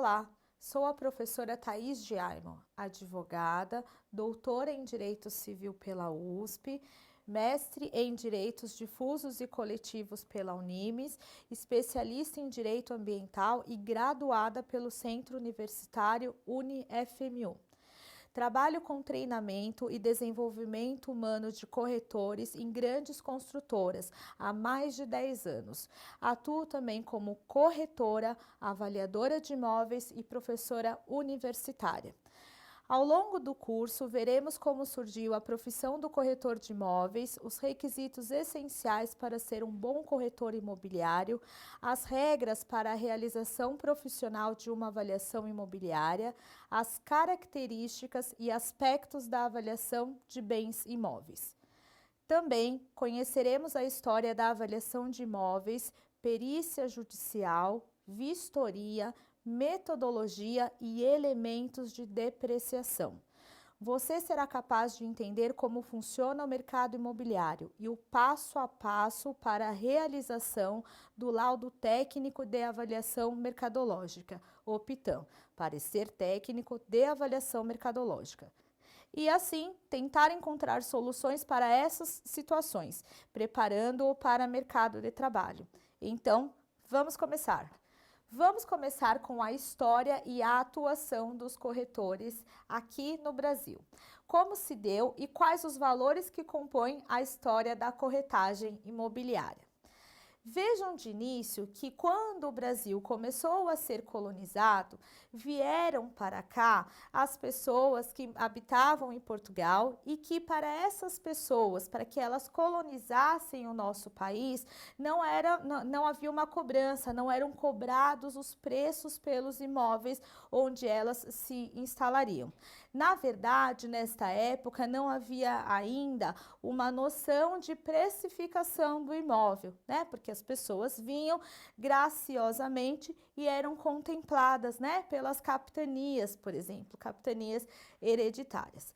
Olá, sou a professora Thaís Giaimo, advogada, doutora em Direito Civil pela USP, mestre em Direitos Difusos e Coletivos pela Unimes, especialista em Direito Ambiental e graduada pelo Centro Universitário UniFMU. Trabalho com treinamento e desenvolvimento humano de corretores em grandes construtoras há mais de 10 anos. Atuo também como corretora, avaliadora de imóveis e professora universitária. Ao longo do curso, veremos como surgiu a profissão do corretor de imóveis, os requisitos essenciais para ser um bom corretor imobiliário, as regras para a realização profissional de uma avaliação imobiliária, as características e aspectos da avaliação de bens imóveis. Também conheceremos a história da avaliação de imóveis, perícia judicial, vistoria, metodologia e elementos de depreciação. Você será capaz de entender como funciona o mercado imobiliário e o passo a passo para a realização do laudo técnico de avaliação mercadológica, o PITAM, parecer técnico de avaliação mercadológica. E assim, tentar encontrar soluções para essas situações, preparando-o para o mercado de trabalho. Então, vamos começar. Vamos começar com a história e a atuação dos corretores aqui no Brasil. Como se deu e quais os valores que compõem a história da corretagem imobiliária. Vejam de início que quando o Brasil começou a ser colonizado, vieram para cá as pessoas que habitavam em Portugal e que para essas pessoas, para que elas colonizassem o nosso país, não havia uma cobrança, não eram cobrados os preços pelos imóveis onde elas se instalariam. Na verdade, nesta época não havia ainda uma noção de precificação do imóvel, né? Porque as pessoas vinham graciosamente e eram contempladas, né, pelas capitanias, por exemplo, capitanias hereditárias.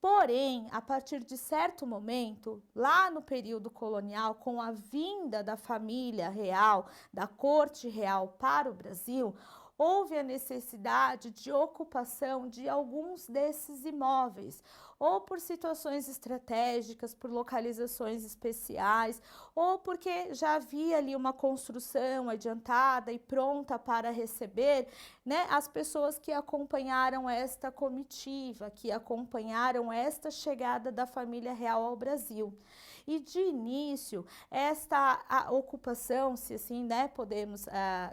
Porém, a partir de certo momento, lá no período colonial, com a vinda da família real, da corte real para o Brasil, houve a necessidade de ocupação de alguns desses imóveis, ou por situações estratégicas, por localizações especiais, ou porque já havia ali uma construção adiantada e pronta para receber, né, as pessoas que acompanharam esta comitiva, que acompanharam esta chegada da família real ao Brasil. E de início, esta ocupação, se assim, né, podemos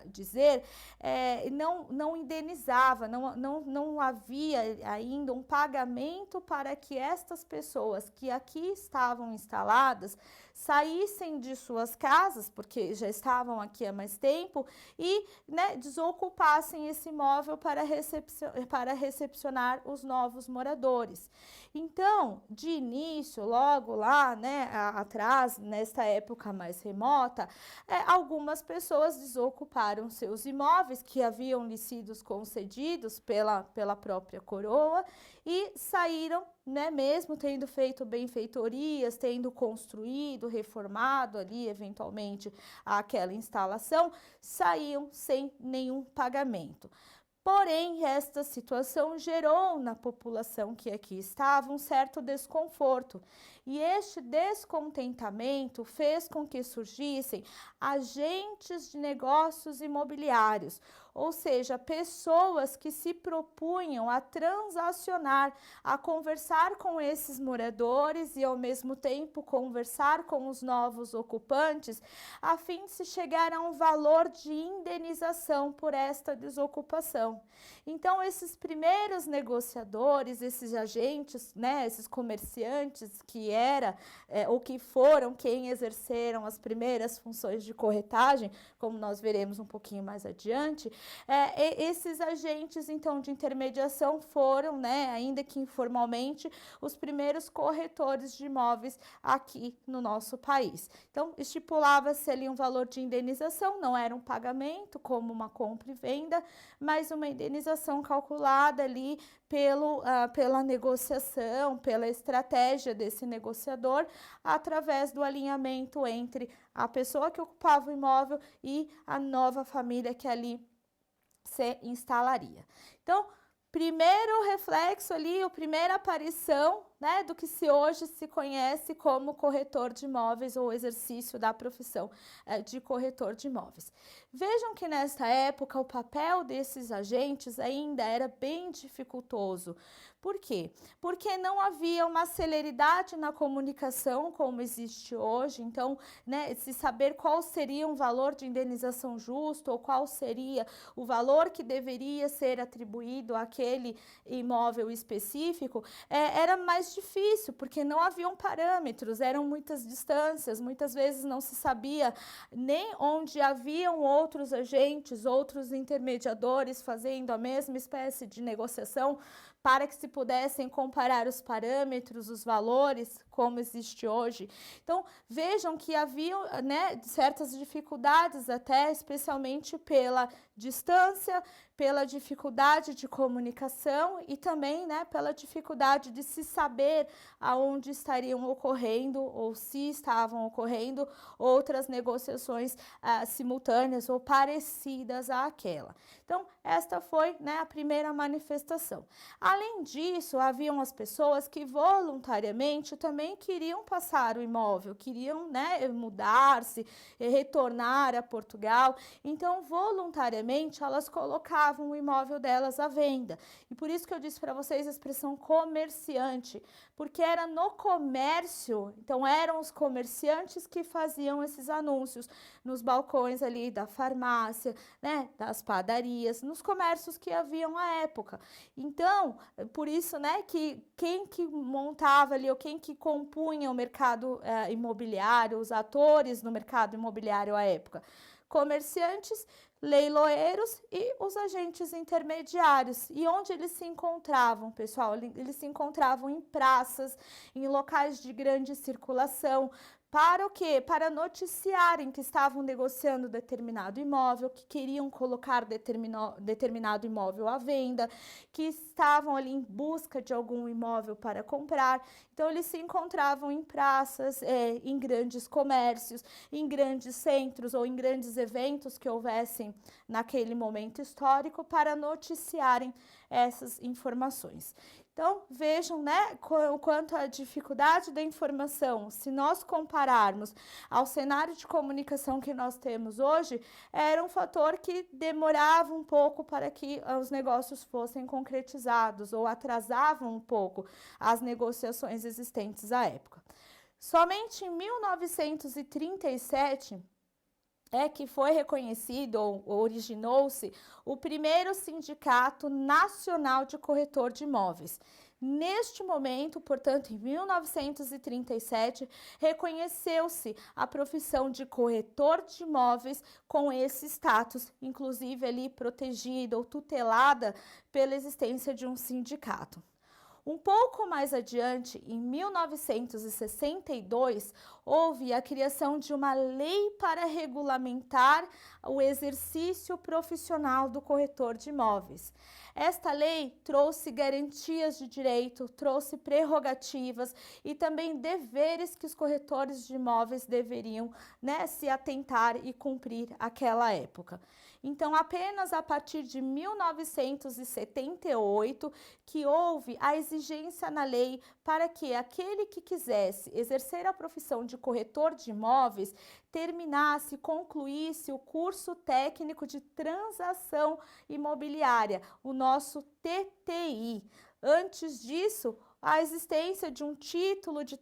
dizer, não indenizava, não havia ainda um pagamento para que estas pessoas que aqui estavam instaladas saíssem de suas casas, porque já estavam aqui há mais tempo, e, né, desocupassem esse imóvel para recepcionar os novos moradores. Então, de início, logo lá, né, atrás, nesta época mais remota, algumas pessoas desocuparam seus imóveis que haviam lhe sido concedidos pela própria coroa e saíram, né, mesmo tendo feito benfeitorias, tendo construído, reformado ali eventualmente aquela instalação, saíam sem nenhum pagamento. Porém, esta situação gerou na população que aqui estava um certo desconforto, e este descontentamento fez com que surgissem agentes de negócios imobiliários, ou seja, pessoas que se propunham a transacionar, a conversar com esses moradores e ao mesmo tempo conversar com os novos ocupantes, a fim de se chegar a um valor de indenização por esta desocupação. Então, esses primeiros negociadores, esses agentes, né, esses comerciantes que ou que foram quem exerceram as primeiras funções de corretagem, como nós veremos um pouquinho mais adiante, esses agentes, então, de intermediação foram, né, ainda que informalmente, os primeiros corretores de imóveis aqui no nosso país. Então, estipulava-se ali um valor de indenização, não era um pagamento como uma compra e venda, mas uma indenização calculada ali pela negociação, pela estratégia desse negociador, através do alinhamento entre a pessoa que ocupava o imóvel e a nova família que ali se instalaria. Então, primeiro reflexo ali, a primeira aparição, né, do que hoje se conhece como corretor de imóveis ou exercício da profissão de corretor de imóveis. Vejam que nesta época o papel desses agentes ainda era bem dificultoso. Por quê? Porque não havia uma celeridade na comunicação como existe hoje, então, né, se saber qual seria um valor de indenização justo ou qual seria o valor que deveria ser atribuído àquele imóvel específico, era mais difícil, porque não haviam parâmetros, eram muitas distâncias, muitas vezes não se sabia nem onde haviam outros agentes, outros intermediadores fazendo a mesma espécie de negociação, para que se pudessem comparar os parâmetros, os valores, como existe hoje. Então, vejam que haviam, né, certas dificuldades até, especialmente pela distância, pela dificuldade de comunicação e também, né, pela dificuldade de se saber aonde estariam ocorrendo ou se estavam ocorrendo outras negociações simultâneas ou parecidas àquela. Então, esta foi, né, a primeira manifestação. Além disso, haviam as pessoas que voluntariamente também queriam passar o imóvel, queriam, né, mudar-se, retornar a Portugal. Então, voluntariamente, elas colocavam o imóvel delas à venda. E por isso que eu disse para vocês a expressão comerciante, porque era no comércio, então eram os comerciantes que faziam esses anúncios nos balcões ali da farmácia, né, das padarias, nos comércios que haviam à época. Então, por isso, né, que quem que montava ali ou quem que compunha o mercado imobiliário, os atores no mercado imobiliário à época? Comerciantes, leiloeiros e os agentes intermediários. E onde eles se encontravam, pessoal? Eles se encontravam em praças, em locais de grande circulação. Para o quê? Para noticiarem que estavam negociando determinado imóvel, que queriam colocar determinado imóvel à venda, que estavam ali em busca de algum imóvel para comprar. Então, eles se encontravam em praças, em grandes comércios, em grandes centros ou em grandes eventos que houvessem naquele momento histórico para noticiarem essas informações. Então, vejam, né, quanto à dificuldade da informação, se nós compararmos ao cenário de comunicação que nós temos hoje, era um fator que demorava um pouco para que os negócios fossem concretizados ou atrasavam um pouco as negociações existentes à época. Somente em 1937 que foi reconhecido ou originou-se o primeiro Sindicato Nacional de Corretor de Imóveis. Neste momento, portanto, em 1937, reconheceu-se a profissão de corretor de imóveis com esse status, inclusive ali protegida ou tutelada pela existência de um sindicato. Um pouco mais adiante, em 1962, houve a criação de uma lei para regulamentar o exercício profissional do corretor de imóveis. Esta lei trouxe garantias de direito, trouxe prerrogativas e também deveres que os corretores de imóveis deveriam, né, se atentar e cumprir àquela época. Então, apenas a partir de 1978 que houve a exigência na lei para que aquele que quisesse exercer a profissão de corretor de imóveis terminasse, concluísse o curso técnico de transação imobiliária, o nosso TTI. Antes disso, a existência de um título de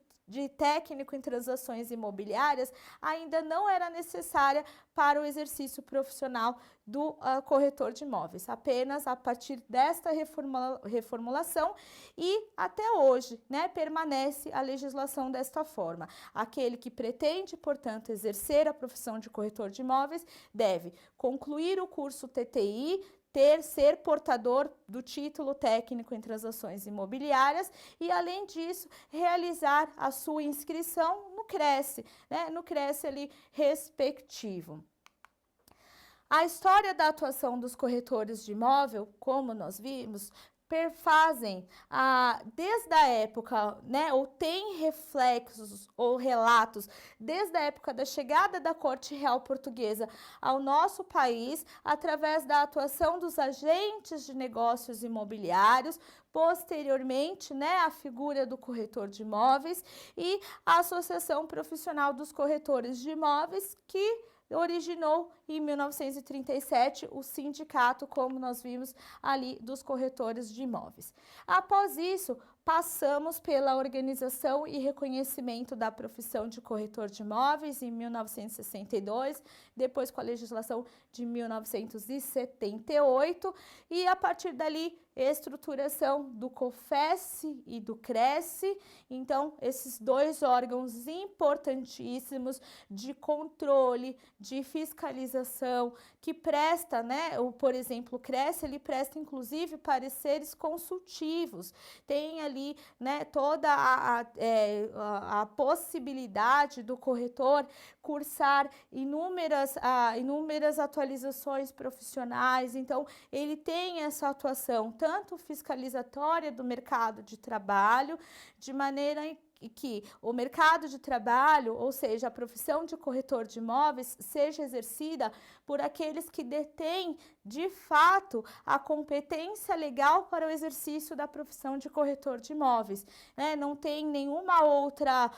técnico em transações imobiliárias ainda não era necessária para o exercício profissional do corretor de imóveis, apenas a partir desta reformulação e até hoje, né, permanece a legislação desta forma. Aquele que pretende, portanto, exercer a profissão de corretor de imóveis deve concluir o curso TTI, ser portador do título técnico em transações imobiliárias e, além disso, realizar a sua inscrição no CRESSE, né, no CRESSE ali respectivo. A história da atuação dos corretores de imóvel, como nós vimos, perfazem desde a época, né, ou tem reflexos ou relatos desde a época da chegada da Corte Real Portuguesa ao nosso país, através da atuação dos agentes de negócios imobiliários, posteriormente, né, a figura do corretor de imóveis e a Associação Profissional dos Corretores de Imóveis, que originou em 1937 o sindicato, como nós vimos ali, dos corretores de imóveis. Após isso, passamos pela organização e reconhecimento da profissão de corretor de imóveis em 1962, depois com a legislação de 1978 e a partir dali estruturação do COFES e do CRESSE. Então, esses dois órgãos importantíssimos de controle, de fiscalização, que presta, né, por exemplo, o CRESSE, ele presta inclusive pareceres consultivos, tem ali, né, toda a possibilidade do corretor cursar inúmeras atualizações profissionais, então ele tem essa atuação tanto fiscalizatória do mercado de trabalho, de maneira que o mercado de trabalho, ou seja, a profissão de corretor de imóveis, seja exercida por aqueles que detêm, de fato, a competência legal para o exercício da profissão de corretor de imóveis, né? Não tem nenhuma outra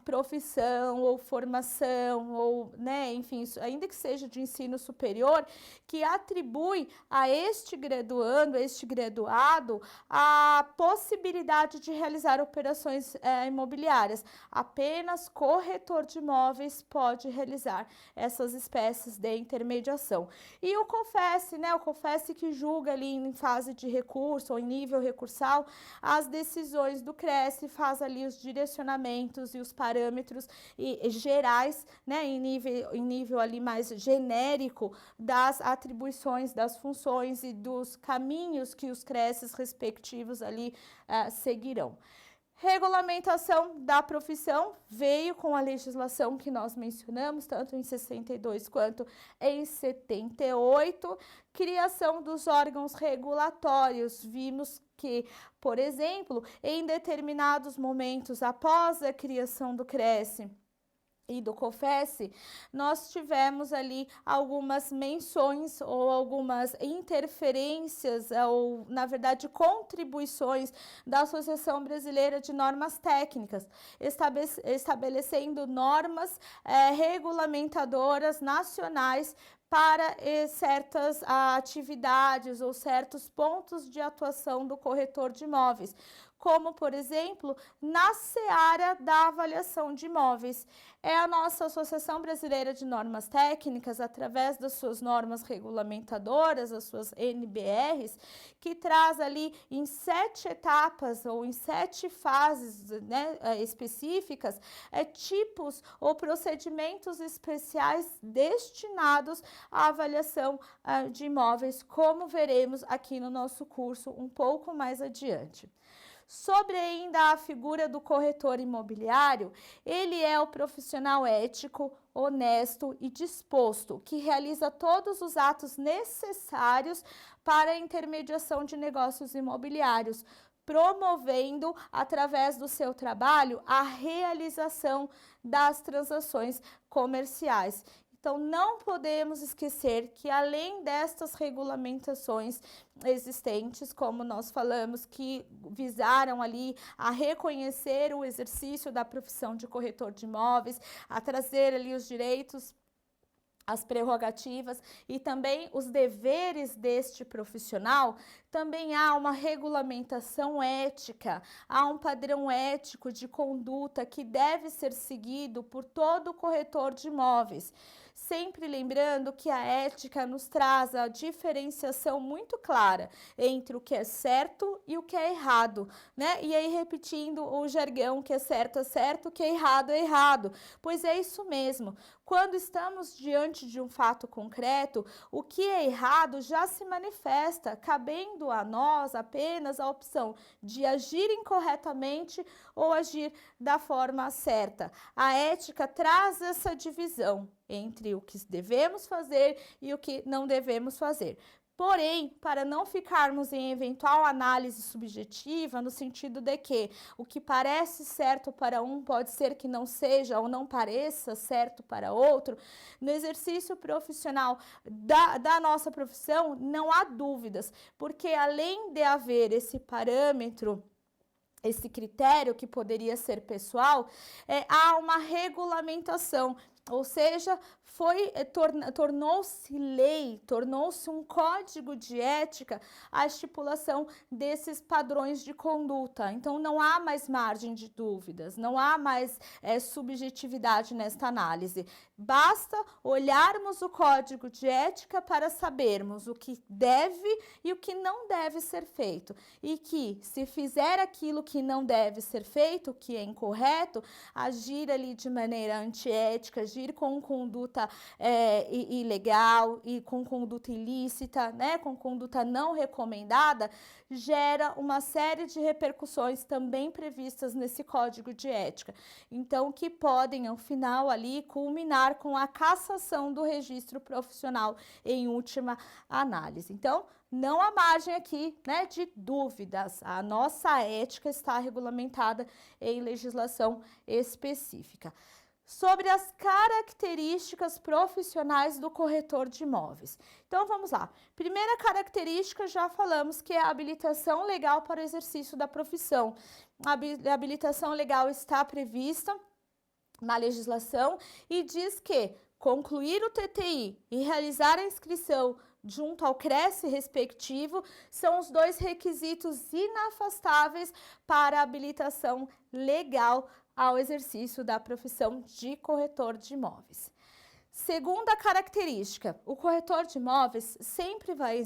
profissão ou formação ou, né, enfim, ainda que seja de ensino superior, que atribui a este graduando, a este graduado, a possibilidade de realizar operações imobiliárias. Apenas corretor de imóveis pode realizar essas espécies de intermediação. E o COFES, né, o COFES que julga ali em fase de recurso ou em nível recursal as decisões do CRESSE, faz ali os direcionamentos e os parâmetros gerais, né, em nível ali mais genérico das atribuições, das funções e dos caminhos que os CRESSES respectivos ali seguirão. Regulamentação da profissão veio com a legislação que nós mencionamos, tanto em 62 quanto em 78. Criação dos órgãos regulatórios, vimos que, por exemplo, em determinados momentos após a criação do CRESSE e do COFES, nós tivemos ali algumas menções ou algumas interferências ou, na verdade, contribuições da Associação Brasileira de Normas Técnicas, estabelecendo normas regulamentadoras nacionais para certas atividades ou certos pontos de atuação do corretor de imóveis, como, por exemplo, na seara da avaliação de imóveis. É a nossa Associação Brasileira de Normas Técnicas, através das suas normas regulamentadoras, as suas NBRs, que traz ali em 7 etapas ou em 7 fases, né, específicas, tipos ou procedimentos especiais destinados à avaliação de imóveis, como veremos aqui no nosso curso um pouco mais adiante. Sobre ainda a figura do corretor imobiliário, ele é o profissional ético, honesto e disposto, que realiza todos os atos necessários para a intermediação de negócios imobiliários, promovendo, através do seu trabalho, a realização das transações comerciais. Então, não podemos esquecer que, além destas regulamentações existentes, como nós falamos, que visaram ali a reconhecer o exercício da profissão de corretor de imóveis, a trazer ali os direitos, as prerrogativas e também os deveres deste profissional, também há uma regulamentação ética, há um padrão ético de conduta que deve ser seguido por todo corretor de imóveis. Sempre lembrando que a ética nos traz a diferenciação muito clara entre o que é certo e o que é errado, né? E aí, repetindo o jargão, que é certo, o que é errado, pois é isso mesmo. Quando estamos diante de um fato concreto, o que é errado já se manifesta, cabendo a nós apenas a opção de agir incorretamente ou agir da forma certa. A ética traz essa divisão entre o que devemos fazer e o que não devemos fazer. Porém, para não ficarmos em eventual análise subjetiva, no sentido de que o que parece certo para um pode ser que não seja ou não pareça certo para outro, no exercício profissional da nossa profissão não há dúvidas, porque além de haver esse parâmetro, esse critério que poderia ser pessoal, há uma regulamentação, ou seja, tornou-se lei, tornou-se um código de ética a estipulação desses padrões de conduta. Então, não há mais margem de dúvidas, não há mais subjetividade nesta análise. Basta olharmos o código de ética para sabermos o que deve e o que não deve ser feito. E que, se fizer aquilo que não deve ser feito, que é incorreto, agir ali de maneira antiética, agir com conduta ilegal e com conduta ilícita, né, com conduta não recomendada, gera uma série de repercussões também previstas nesse código de ética. Então, que podem, ao final ali, culminar com a cassação do registro profissional em última análise. Então, não há margem aqui, né, de dúvidas. A nossa ética está regulamentada em legislação específica. Sobre as características profissionais do corretor de imóveis. Então, vamos lá. Primeira característica, já falamos, que é a habilitação legal para o exercício da profissão. A habilitação legal está prevista na legislação e diz que concluir o TTI e realizar a inscrição junto ao CRESSE respectivo são os dois requisitos inafastáveis para a habilitação legal ao exercício da profissão de corretor de imóveis. Segunda característica, o corretor de imóveis sempre vai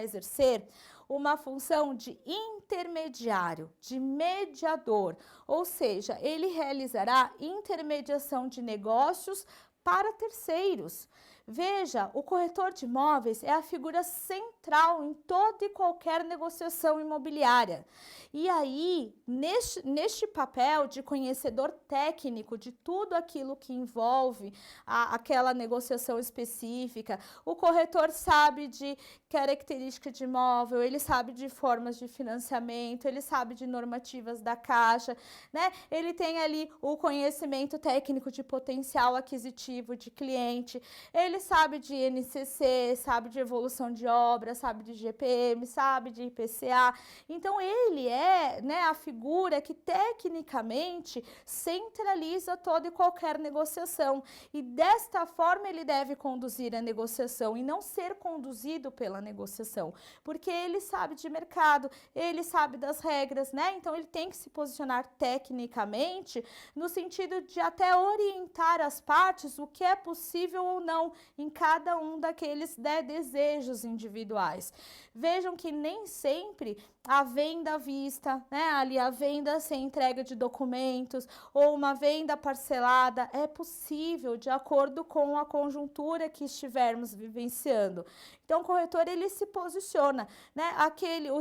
exercer uma função de intermediário, de mediador, ou seja, ele realizará intermediação de negócios para terceiros. Veja, o corretor de imóveis é a figura central em toda e qualquer negociação imobiliária. E aí, neste papel de conhecedor técnico de tudo aquilo que envolve aquela negociação específica, o corretor sabe de característica de imóvel, ele sabe de formas de financiamento, ele sabe de normativas da Caixa, né? Ele tem ali o conhecimento técnico de potencial aquisitivo de cliente, ele sabe de INCC, sabe de evolução de obra, sabe de GPM, sabe de IPCA. Então, ele é, né, a figura que tecnicamente centraliza toda e qualquer negociação. E desta forma ele deve conduzir a negociação e não ser conduzido pela negociação, porque ele sabe de mercado, ele sabe das regras, né? Então, ele tem que se posicionar tecnicamente no sentido de até orientar as partes o que é possível ou não em cada um daqueles desejos individuais. Vejam que nem sempre a venda à vista, né, ali a venda sem entrega de documentos ou uma venda parcelada é possível de acordo com a conjuntura que estivermos vivenciando. Então, o corretor, ele se posiciona, né,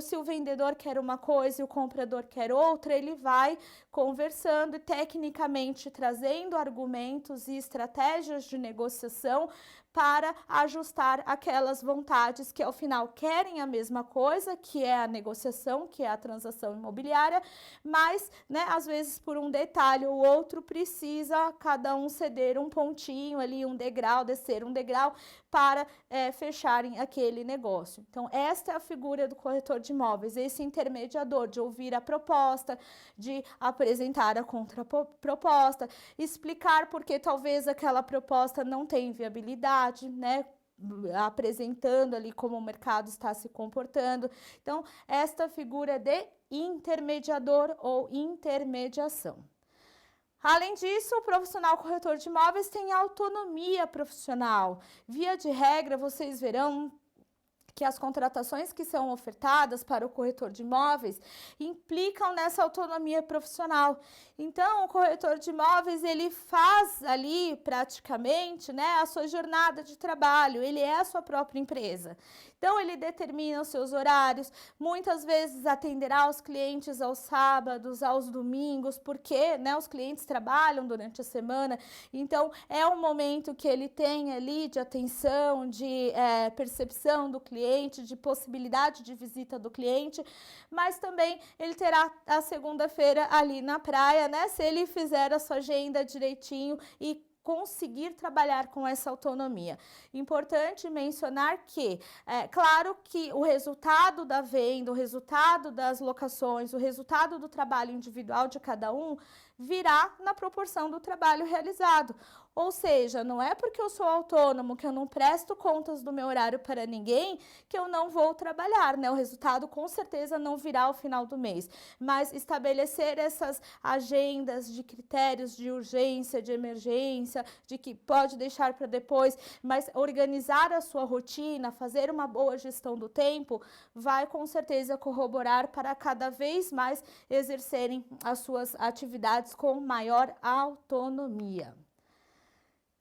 se o vendedor quer uma coisa e o comprador quer outra, ele vai conversando e tecnicamente trazendo argumentos e estratégias de negociação para ajustar aquelas vontades que, ao final, querem a mesma coisa, que é a negociação, que é a transação imobiliária, mas, né, às vezes, por um detalhe ou outro, precisa cada um ceder um pontinho ali, um degrau, descer um degrau, para fecharem aquele negócio. Então, esta é a figura do corretor de imóveis, esse intermediador de ouvir a proposta, de apresentar a contraproposta, explicar por que talvez aquela proposta não tem viabilidade, né? Apresentando ali como o mercado está se comportando. Então, esta figura de intermediador ou intermediação. Além disso, o profissional corretor de imóveis tem autonomia profissional. Via de regra, vocês verão que as contratações que são ofertadas para o corretor de imóveis implicam nessa autonomia profissional. Então, o corretor de imóveis, ele faz ali praticamente, né, a sua jornada de trabalho, ele é a sua própria empresa. Então, ele determina os seus horários, muitas vezes atenderá os clientes aos sábados, aos domingos, porque, né, os clientes trabalham durante a semana, então é um momento que ele tem ali de atenção, de percepção do cliente, de possibilidade de visita do cliente, mas também ele terá a segunda-feira ali na praia, né, se ele fizer a sua agenda direitinho e conseguir trabalhar com essa autonomia. Importante mencionar que, claro que o resultado da venda, o resultado das locações, o resultado do trabalho individual de cada um virá na proporção do trabalho realizado. Ou seja, não é porque eu sou autônomo, que eu não presto contas do meu horário para ninguém, que eu não vou trabalhar, né? O resultado com certeza não virá ao final do mês. Mas estabelecer essas agendas de critérios de urgência, de emergência, de que pode deixar para depois, mas organizar a sua rotina, fazer uma boa gestão do tempo, vai com certeza corroborar para cada vez mais exercerem as suas atividades com maior autonomia.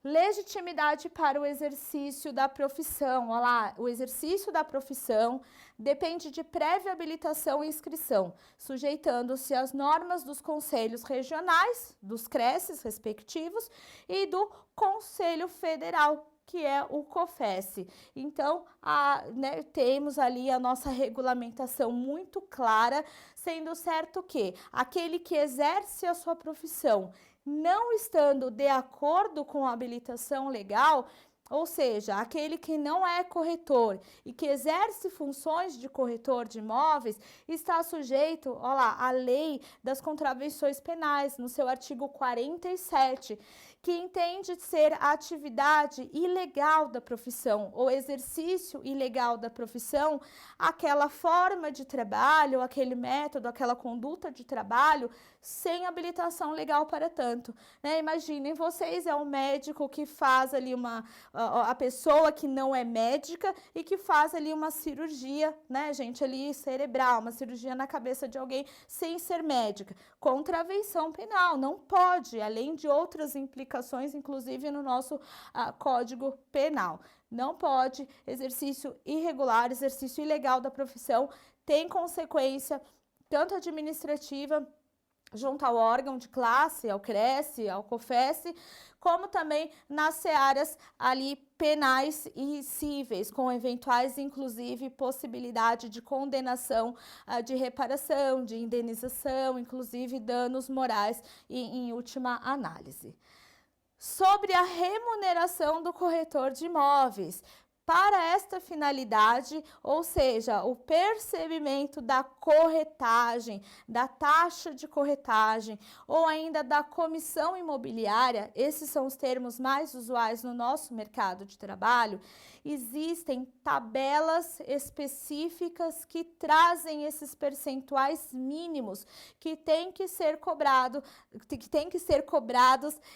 Legitimidade para o exercício da profissão. Olha lá, o exercício da profissão depende de prévia habilitação e inscrição, sujeitando-se às normas dos conselhos regionais, dos CRECES respectivos e do Conselho Federal, que é o COFES. Então, né, temos ali a nossa regulamentação muito clara, sendo certo que aquele que exerce a sua profissão não estando de acordo com a habilitação legal, ou seja, aquele que não é corretor e que exerce funções de corretor de imóveis, está sujeito, olha lá, à lei das contravenções penais, no seu artigo 47, que entende ser a atividade ilegal da profissão, ou exercício ilegal da profissão, aquela forma de trabalho, aquele método, aquela conduta de trabalho, sem habilitação legal para tanto, né? Imaginem vocês, é um médico que faz ali a pessoa que não é médica e que faz ali uma cirurgia, né, gente, ali cerebral, uma cirurgia na cabeça de alguém sem ser médica. Contravenção penal, não pode, além de outras implicações, inclusive no nosso Código Penal. Não pode, exercício irregular, exercício ilegal da profissão, tem consequência tanto administrativa, junto ao órgão de classe, ao CRECE, ao COFES, como também nas searas ali penais e cíveis, com eventuais, inclusive, possibilidade de condenação, de reparação, de indenização, inclusive danos morais em última análise. Sobre a remuneração do corretor de imóveis. Para esta finalidade, ou seja, o percebimento da corretagem, da taxa de corretagem ou ainda da comissão imobiliária, esses são os termos mais usuais no nosso mercado de trabalho, existem tabelas específicas que trazem esses percentuais mínimos que têm que ser cobrados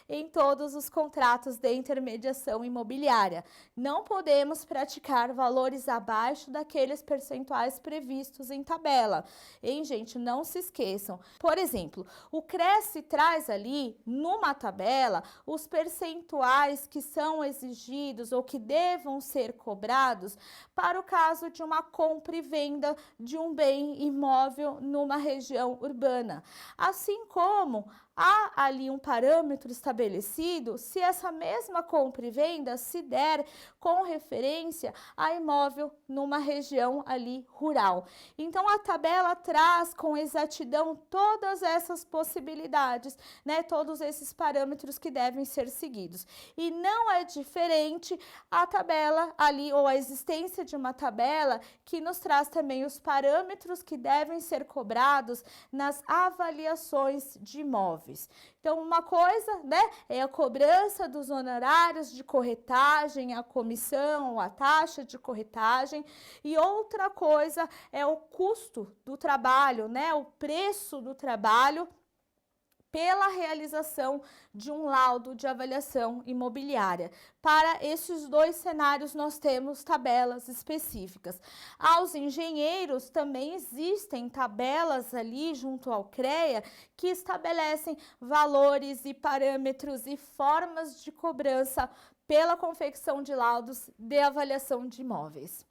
em todos os contratos de intermediação imobiliária. Não podemos praticar valores abaixo daqueles percentuais previstos em tabela. Hein, gente? Não se esqueçam. Por exemplo, o CRECE traz ali numa tabela os percentuais que são exigidos ou que devam ser cobrados para o caso de uma compra e venda de um bem imóvel numa região urbana. Assim como há ali um parâmetro estabelecido se essa mesma compra e venda se der com referência a imóvel numa região ali rural. Então, a tabela traz com exatidão todas essas possibilidades, né? Todos esses parâmetros que devem ser seguidos. E não é diferente a tabela ali, ou a existência de uma tabela que nos traz também os parâmetros que devem ser cobrados nas avaliações de imóveis. Então, uma coisa, né, é a cobrança dos honorários de corretagem, a comissão, a taxa de corretagem, e outra coisa é o custo do trabalho, né, o preço do trabalho pela realização de um laudo de avaliação imobiliária. Para esses dois cenários, nós temos tabelas específicas. Aos engenheiros também existem tabelas ali junto ao CREA que estabelecem valores e parâmetros e formas de cobrança pela confecção de laudos de avaliação de imóveis.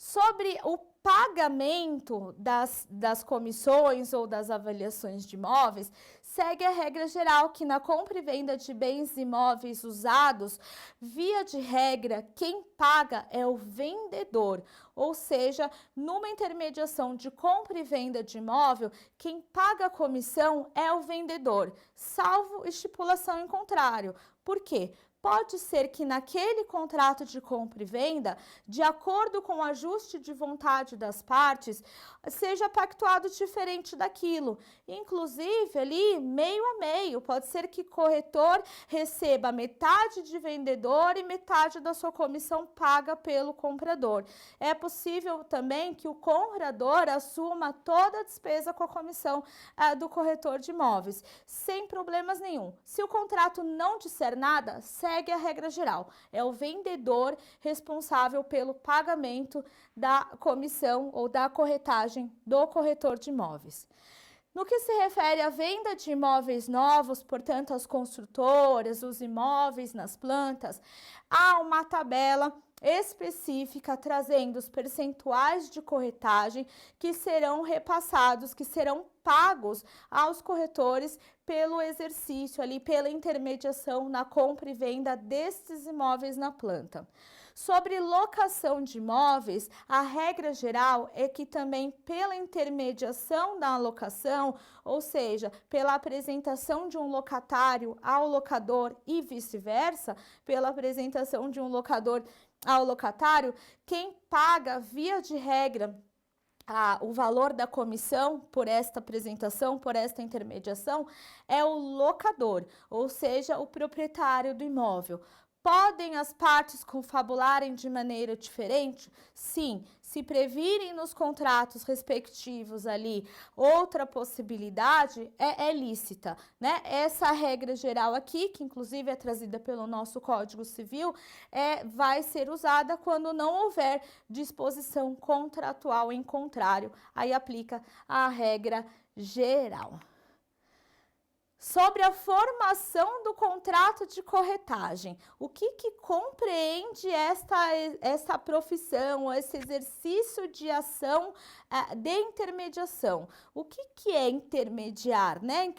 Sobre o pagamento das comissões ou das avaliações de imóveis, segue a regra geral que na compra e venda de bens imóveis usados, via de regra, quem paga é o vendedor. Ou seja, numa intermediação de compra e venda de imóvel, quem paga a comissão é o vendedor, salvo estipulação em contrário. Por quê? Pode ser que naquele contrato de compra e venda, de acordo com o ajuste de vontade das partes, seja pactuado diferente daquilo. Inclusive, ali, meio a meio, pode ser que o corretor receba metade de vendedor e metade da sua comissão paga pelo comprador. É possível também que o comprador assuma toda a despesa com a comissão do corretor de imóveis, sem problemas nenhum. Se o contrato não disser nada, segue a regra geral. É o vendedor responsável pelo pagamento da comissão ou da corretagem do corretor de imóveis. No que se refere à venda de imóveis novos, portanto, as construtoras, os imóveis nas plantas, há uma tabela específica trazendo os percentuais de corretagem que serão repassados, que serão pagos aos corretores pelo exercício ali, pela intermediação na compra e venda destes imóveis na planta. Sobre locação de imóveis, a regra geral é que também pela intermediação da locação, ou seja, pela apresentação de um locatário ao locador e vice-versa, pela apresentação de um locador ao locatário, quem paga via de regra o valor da comissão por esta apresentação, por esta intermediação, é o locador, ou seja, o proprietário do imóvel. Podem as partes confabularem de maneira diferente? Sim, se previrem nos contratos respectivos ali outra possibilidade, é lícita, né? Essa regra geral aqui, que inclusive é trazida pelo nosso Código Civil, vai ser usada quando não houver disposição contratual em contrário. Aí aplica a regra geral. Sobre a formação do contrato de corretagem, o que compreende esta profissão, esse exercício de ação de intermediação? O que é intermediar, né?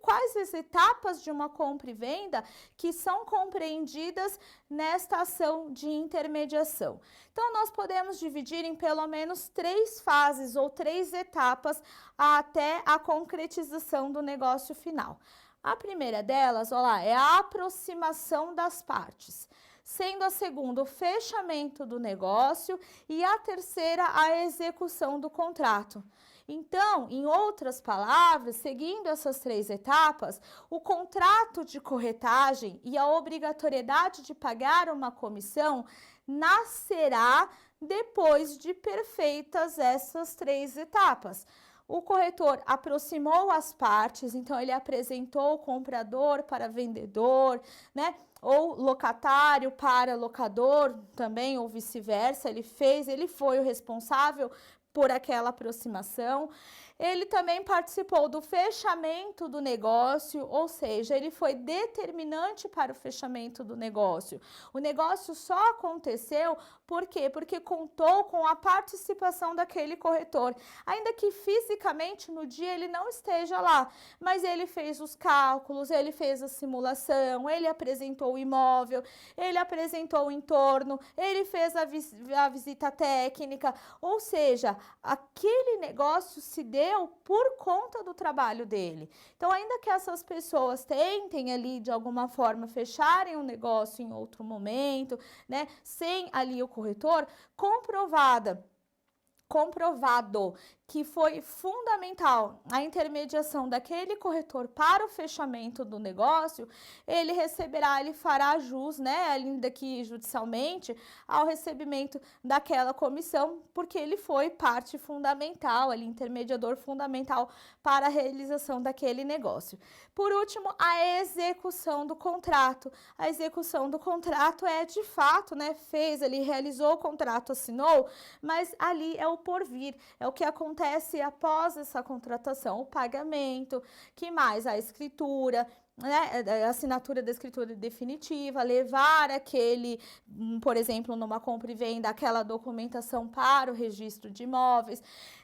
Quais as etapas de uma compra e venda que são compreendidas nesta ação de intermediação? Então, nós podemos dividir em pelo menos 3 fases ou 3 etapas até a concretização do negócio final. A primeira delas, olha lá, é a aproximação das partes, sendo a segunda o fechamento do negócio e a terceira a execução do contrato. Então, em outras palavras, seguindo essas 3 etapas, o contrato de corretagem e a obrigatoriedade de pagar uma comissão nascerá depois de perfeitas essas 3 etapas. O corretor aproximou as partes, então ele apresentou o comprador para vendedor, né? Ou locatário para locador também, ou vice-versa, ele foi o responsável por aquela aproximação. Ele também participou do fechamento do negócio, ou seja, ele foi determinante para o fechamento do negócio. O negócio só aconteceu por quê? Porque contou com a participação daquele corretor. Ainda que fisicamente no dia ele não esteja lá, mas ele fez os cálculos, ele fez a simulação, ele apresentou o imóvel, ele apresentou o entorno, ele fez a visita técnica, ou seja, aquele negócio se deu por conta do trabalho dele. Então, ainda que essas pessoas tentem ali, de alguma forma, fecharem o negócio em outro momento, né, sem ali o corretor, comprovado que foi fundamental a intermediação daquele corretor para o fechamento do negócio, ele fará jus, né, ainda que judicialmente, ao recebimento daquela comissão, porque ele foi parte fundamental, ali, intermediador fundamental para a realização daquele negócio. Por último, a execução do contrato. A execução do contrato é de fato, né, realizou o contrato, assinou, mas ali é o porvir, é o que acontece após essa contratação, o pagamento, que mais? A escritura, né, a assinatura da escritura definitiva, levar aquele, por exemplo, numa compra e venda, aquela documentação para o registro de imóveis.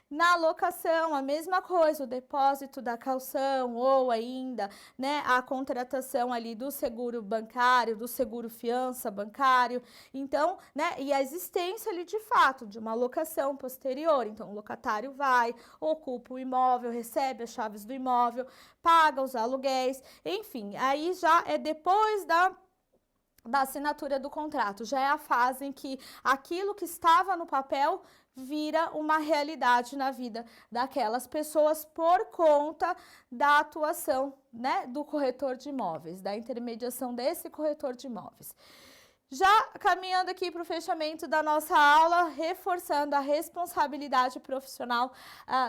Na locação, a mesma coisa, o depósito da caução ou ainda, né, a contratação ali do seguro bancário, do seguro fiança bancário. Então, né, e a existência ali de fato de uma locação posterior. Então, o locatário vai, ocupa o imóvel, recebe as chaves do imóvel, paga os aluguéis, enfim, aí já é depois da assinatura do contrato, já é a fase em que aquilo que estava no papel vira uma realidade na vida daquelas pessoas por conta da atuação, né, do corretor de imóveis, da intermediação desse corretor de imóveis. Já caminhando aqui para o fechamento da nossa aula, reforçando a responsabilidade profissional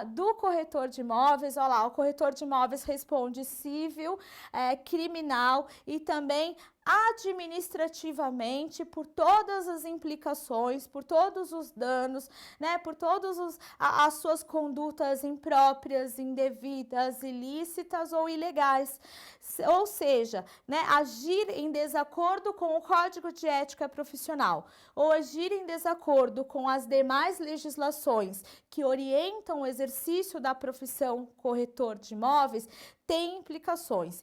do corretor de imóveis. Olha lá, o corretor de imóveis responde civil, criminal e também administrativamente por todas as implicações, por todos os danos, né, por todas as suas condutas impróprias, indevidas, ilícitas ou ilegais. Ou seja, né, agir em desacordo com o Código de Ética Profissional ou agir em desacordo com as demais legislações que orientam o exercício da profissão corretor de imóveis tem implicações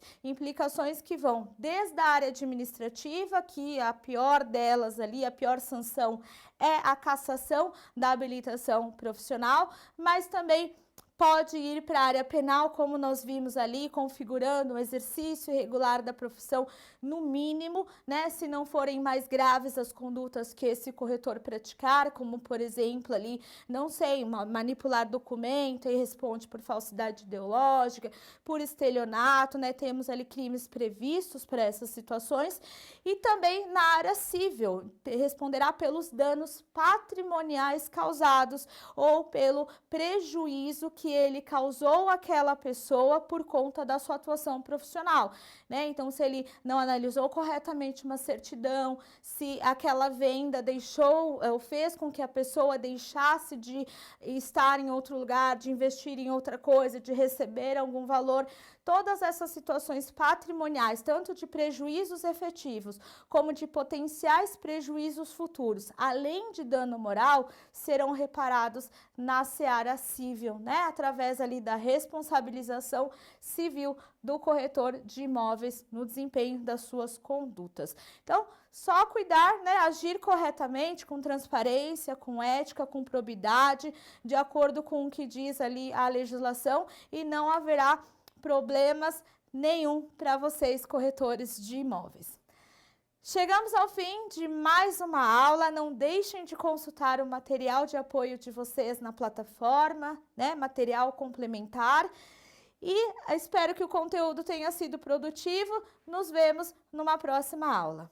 que vão desde a área administrativa, que a pior delas ali, a pior sanção é a cassação da habilitação profissional, mas também pode ir para a área penal, como nós vimos ali, configurando o exercício irregular da profissão no mínimo, né, se não forem mais graves as condutas que esse corretor praticar, como, por exemplo, ali, não sei, manipular documento e responde por falsidade ideológica, por estelionato, né, temos ali crimes previstos para essas situações, e também na área civil, responderá pelos danos patrimoniais causados ou pelo prejuízo que ele causou àquela pessoa por conta da sua atuação profissional, né? Então, se ele não analisou corretamente uma certidão, se aquela venda deixou ou fez com que a pessoa deixasse de estar em outro lugar, de investir em outra coisa, de receber algum valor, todas essas situações patrimoniais, tanto de prejuízos efetivos como de potenciais prejuízos futuros, além de dano moral, serão reparados na seara civil, né? Através ali da responsabilização civil do corretor de imóveis no desempenho das suas condutas. Então, só cuidar, né? Agir corretamente, com transparência, com ética, com probidade, de acordo com o que diz ali a legislação, e não haverá problemas nenhum para vocês, corretores de imóveis. Chegamos ao fim de mais uma aula. Não deixem de consultar o material de apoio de vocês na plataforma, né? Material complementar. E espero que o conteúdo tenha sido produtivo. Nos vemos numa próxima aula.